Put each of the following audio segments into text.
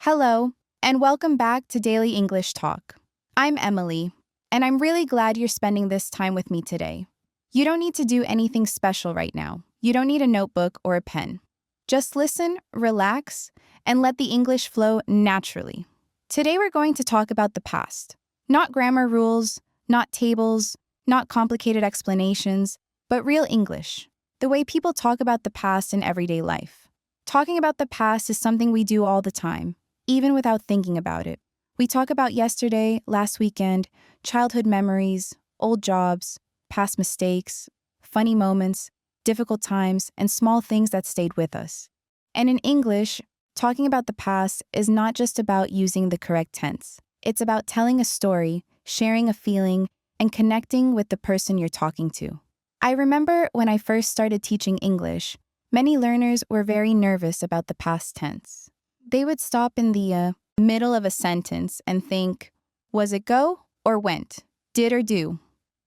Hello, and welcome back to Daily English Talk. I'm Emily, and I'm really glad you're spending this time with me today. You don't need to do anything special right now. You don't need a notebook or a pen. Just listen, relax, and let the English flow naturally. Today we're going to talk about the past. Not grammar rules, not tables, not complicated explanations, but real English. The way people talk about the past in everyday life. Talking about the past is something we do all the time, even without thinking about it. We talk about yesterday, last weekend, childhood memories, old jobs, past mistakes, funny moments, difficult times, and small things that stayed with us. And in English, talking about the past is not just about using the correct tense. It's about telling a story, sharing a feeling, and connecting with the person you're talking to. I remember when I first started teaching English, many learners were very nervous about the past tense. They would stop in the middle of a sentence and think, was it go or went? Did or do?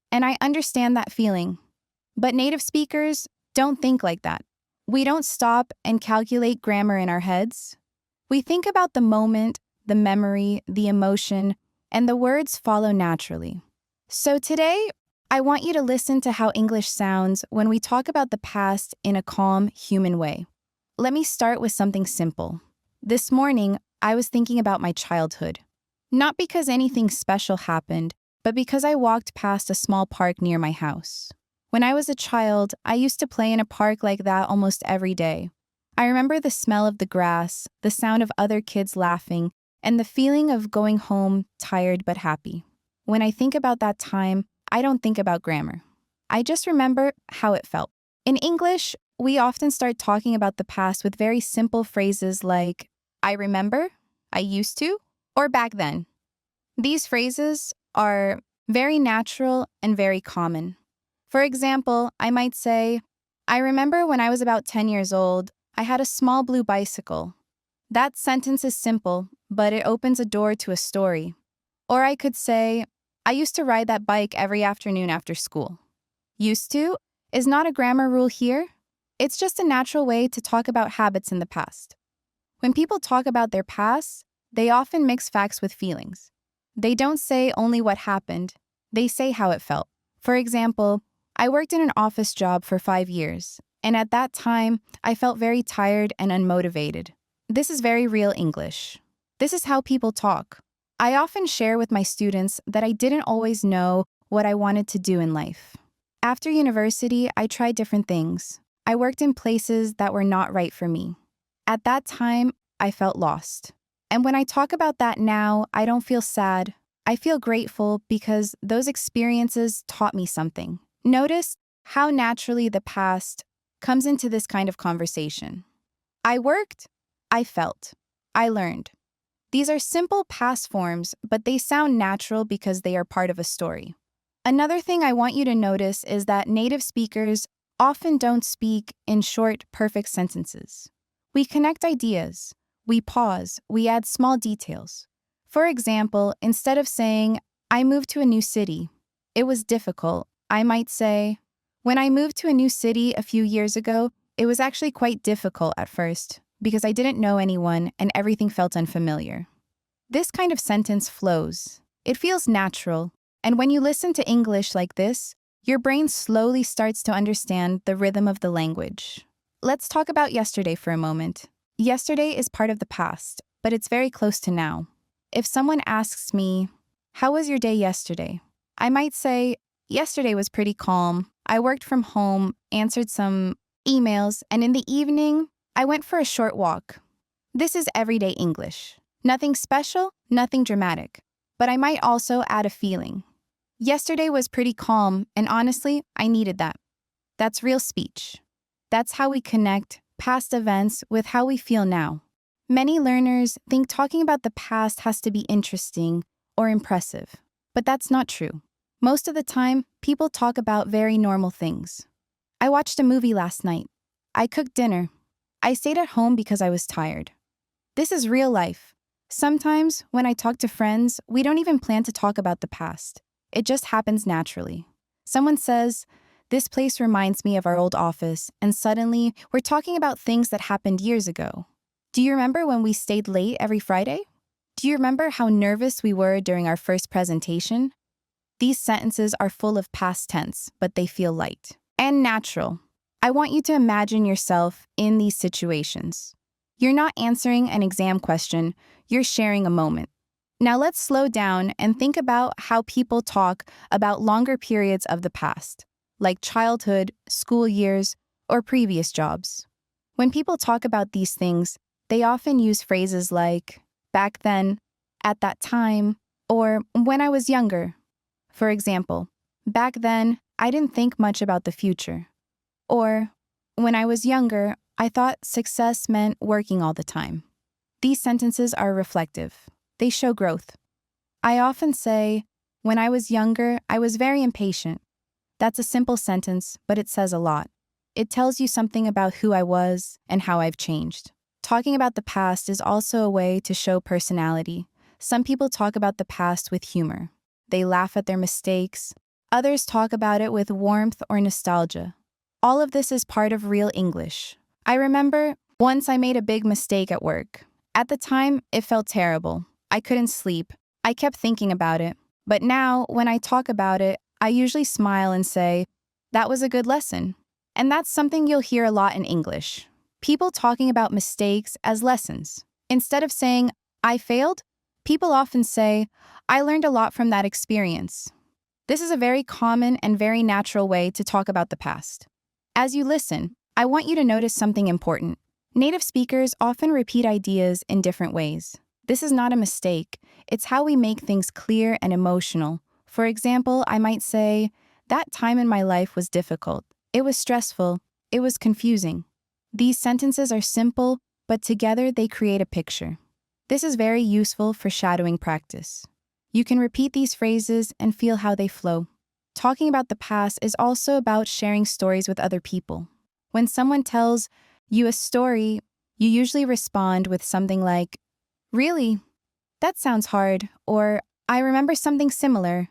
And I understand that feeling. But native speakers don't think like that. We don't stop and calculate grammar in our heads. We think about the moment, the memory, the emotion, and the words follow naturally. So today, I want you to listen to how English sounds when we talk about the past in a calm, human way. Let me start with something simple. This morning, I was thinking about my childhood. Not because anything special happened, but because I walked past a small park near my house. When I was a child, I used to play in a park like that almost every day. I remember the smell of the grass, the sound of other kids laughing, and the feeling of going home tired but happy. When I think about that time, I don't think about grammar. I just remember how it felt. In English, we often start talking about the past with very simple phrases like, I remember, I used to, or back then. These phrases are very natural and very common. For example, I might say, I remember when I was about 10 years old, I had a small blue bicycle. That sentence is simple, but it opens a door to a story. Or I could say, I used to ride that bike every afternoon after school. Used to is not a grammar rule here. It's just a natural way to talk about habits in the past. When people talk about their past, they often mix facts with feelings. They don't say only what happened, they say how it felt. For example, I worked in an office job for 5 years, and at that time, I felt very tired and unmotivated. This is very real English. This is how people talk. I often share with my students that I didn't always know what I wanted to do in life. After university, I tried different things. I worked in places that were not right for me. At that time, I felt lost. And when I talk about that now, I don't feel sad. I feel grateful because those experiences taught me something. Notice how naturally the past comes into this kind of conversation. I worked, I felt, I learned. These are simple past forms, but they sound natural because they are part of a story. Another thing I want you to notice is that native speakers often don't speak in short, perfect sentences. We connect ideas, we pause, we add small details. For example, instead of saying, I moved to a new city, it was difficult, I might say, when I moved to a new city a few years ago, it was actually quite difficult at first because I didn't know anyone and everything felt unfamiliar. This kind of sentence flows. It feels natural, and when you listen to English like this, your brain slowly starts to understand the rhythm of the language. Let's talk about yesterday for a moment. Yesterday is part of the past, but it's very close to now. If someone asks me, how was your day yesterday? I might say, yesterday was pretty calm. I worked from home, answered some emails, and in the evening, I went for a short walk. This is everyday English. Nothing special, nothing dramatic. But I might also add a feeling. Yesterday was pretty calm, and honestly, I needed that. That's real speech. That's how we connect past events with how we feel now. Many learners think talking about the past has to be interesting or impressive, but that's not true. Most of the time, people talk about very normal things. I watched a movie last night. I cooked dinner. I stayed at home because I was tired. This is real life. Sometimes, when I talk to friends, we don't even plan to talk about the past. It just happens naturally. Someone says, this place reminds me of our old office, and suddenly, we're talking about things that happened years ago. Do you remember when we stayed late every Friday? Do you remember how nervous we were during our first presentation? These sentences are full of past tense, but they feel light and natural. I want you to imagine yourself in these situations. You're not answering an exam question, you're sharing a moment. Now let's slow down and think about how people talk about longer periods of the past, like childhood, school years, or previous jobs. When people talk about these things, they often use phrases like, back then, at that time, or when I was younger. For example, back then, I didn't think much about the future. Or, when I was younger, I thought success meant working all the time. These sentences are reflective. They show growth. I often say, when I was younger, I was very impatient. That's a simple sentence, but it says a lot. It tells you something about who I was and how I've changed. Talking about the past is also a way to show personality. Some people talk about the past with humor. They laugh at their mistakes. Others talk about it with warmth or nostalgia. All of this is part of real English. I remember once I made a big mistake at work. At the time, it felt terrible. I couldn't sleep. I kept thinking about it. But now, when I talk about it, I usually smile and say, that was a good lesson. And that's something you'll hear a lot in English. People talking about mistakes as lessons. Instead of saying, I failed, people often say, I learned a lot from that experience. This is a very common and very natural way to talk about the past. As you listen, I want you to notice something important. Native speakers often repeat ideas in different ways. This is not a mistake. It's how we make things clear and emotional. For example, I might say, that time in my life was difficult. It was stressful. It was confusing. These sentences are simple, but together they create a picture. This is very useful for shadowing practice. You can repeat these phrases and feel how they flow. Talking about the past is also about sharing stories with other people. When someone tells you a story, you usually respond with something like, really? That sounds hard, or I remember something similar.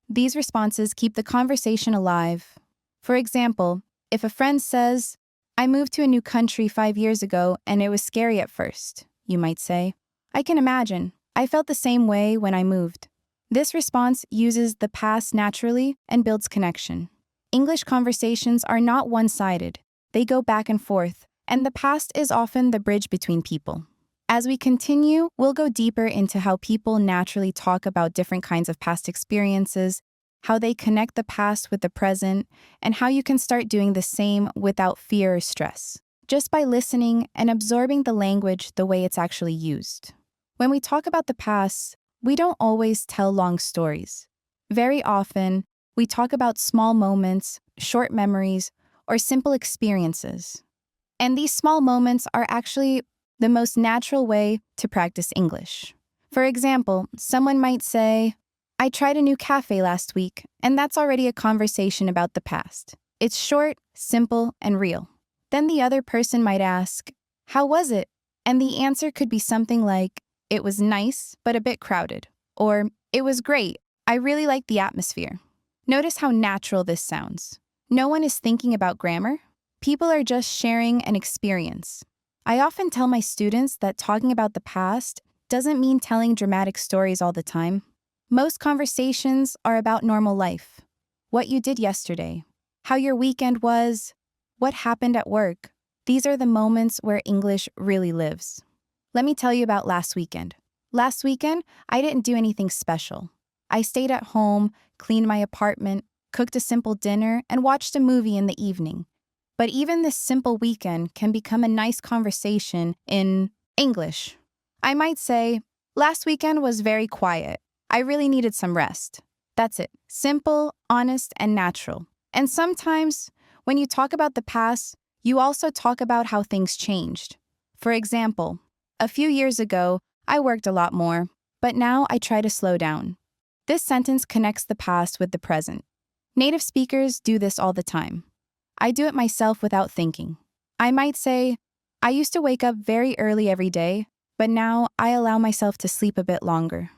These responses keep the conversation alive. For example, if a friend says, I moved to a new country 5 years ago and it was scary at first, you might say, I can imagine. I felt the same way when I moved. This response uses the past naturally and builds connection. English conversations are not one-sided. They go back and forth, and the past is often the bridge between people. As we continue, we'll go deeper into how people naturally talk about different kinds of past experiences, how they connect the past with the present, and how you can start doing the same without fear or stress, just by listening and absorbing the language the way it's actually used. When we talk about the past, we don't always tell long stories. Very often, we talk about small moments, short memories, or simple experiences. And these small moments are actually the most natural way to practice English. For example, someone might say, I tried a new cafe last week, and that's already a conversation about the past. It's short, simple, and real. Then the other person might ask, how was it? And the answer could be something like, it was nice, but a bit crowded. Or, it was great. I really liked the atmosphere. Notice how natural this sounds. No one is thinking about grammar. People are just sharing an experience. I often tell my students that talking about the past doesn't mean telling dramatic stories all the time. Most conversations are about normal life. What you did yesterday, how your weekend was, what happened at work. These are the moments where English really lives. Let me tell you about last weekend. Last weekend, I didn't do anything special. I stayed at home, cleaned my apartment, cooked a simple dinner, and watched a movie in the evening. But even this simple weekend can become a nice conversation in English. I might say, last weekend was very quiet. I really needed some rest. That's it. Simple, honest, and natural. And sometimes, when you talk about the past, you also talk about how things changed. For example, a few years ago, I worked a lot more, but now I try to slow down. This sentence connects the past with the present. Native speakers do this all the time. I do it myself without thinking. I might say, I used to wake up very early every day, but now I allow myself to sleep a bit longer.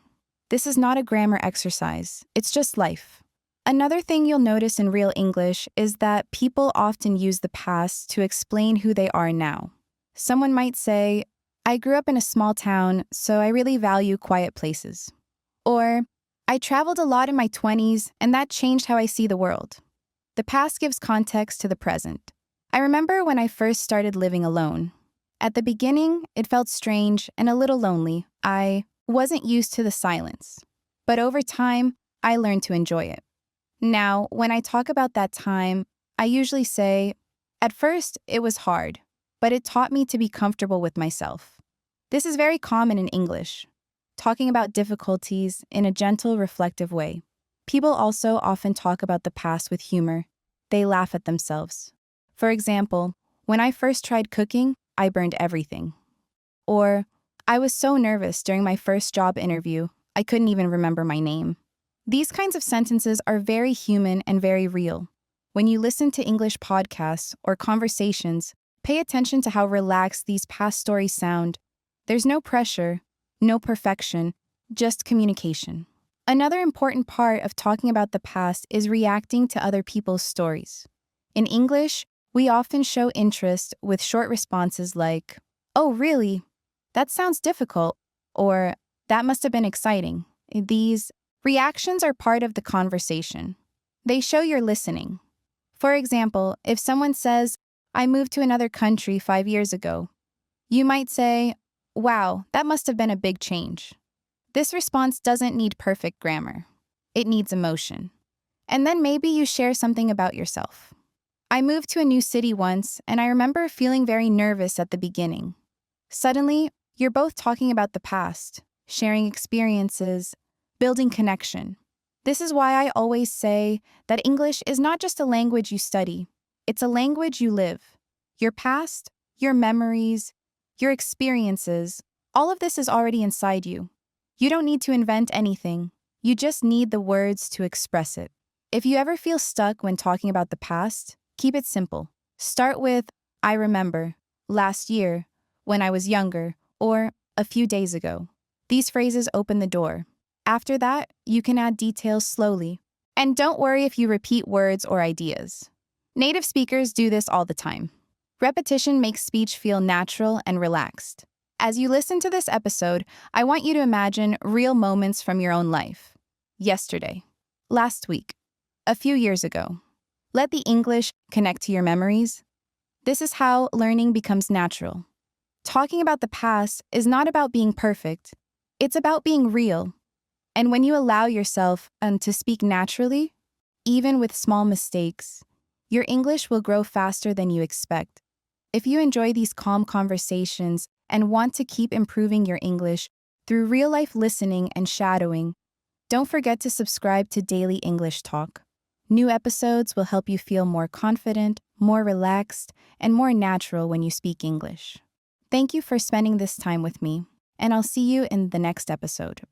This is not a grammar exercise, it's just life. Another thing you'll notice in real English is that people often use the past to explain who they are now. Someone might say, I grew up in a small town, so I really value quiet places. Or, I traveled a lot in my 20s, and that changed how I see the world. The past gives context to the present. I remember when I first started living alone. At the beginning, it felt strange and a little lonely. I wasn't used to the silence. But over time, I learned to enjoy it. Now, when I talk about that time, I usually say, at first, it was hard, but it taught me to be comfortable with myself. This is very common in English, talking about difficulties in a gentle, reflective way. People also often talk about the past with humor. They laugh at themselves. For example, when I first tried cooking, I burned everything. Or, I was so nervous during my first job interview, I couldn't even remember my name. These kinds of sentences are very human and very real. When you listen to English podcasts or conversations, pay attention to how relaxed these past stories sound. There's no pressure, no perfection, just communication. Another important part of talking about the past is reacting to other people's stories. In English, we often show interest with short responses like, "Oh, really? That sounds difficult," or "That must have been exciting." These reactions are part of the conversation. They show you're listening. For example, if someone says, "I moved to another country 5 years ago," you might say, "Wow, that must have been a big change." This response doesn't need perfect grammar. It needs emotion. And then maybe you share something about yourself. I moved to a new city once, and I remember feeling very nervous at the beginning. Suddenly, you're both talking about the past, sharing experiences, building connection. This is why I always say that English is not just a language you study, it's a language you live. Your past, your memories, your experiences, all of this is already inside you. You don't need to invent anything. You just need the words to express it. If you ever feel stuck when talking about the past, keep it simple. Start with, "I remember," "last year," "when I was younger," or "a few days ago." These phrases open the door. After that, you can add details slowly. And don't worry if you repeat words or ideas. Native speakers do this all the time. Repetition makes speech feel natural and relaxed. As you listen to this episode, I want you to imagine real moments from your own life. Yesterday, last week, a few years ago. Let the English connect to your memories. This is how learning becomes natural. Talking about the past is not about being perfect. It's about being real. And when you allow yourself to speak naturally, even with small mistakes, your English will grow faster than you expect. If you enjoy these calm conversations and want to keep improving your English through real-life listening and shadowing, don't forget to subscribe to Daily English Talk. New episodes will help you feel more confident, more relaxed, and more natural when you speak English. Thank you for spending this time with me, and I'll see you in the next episode.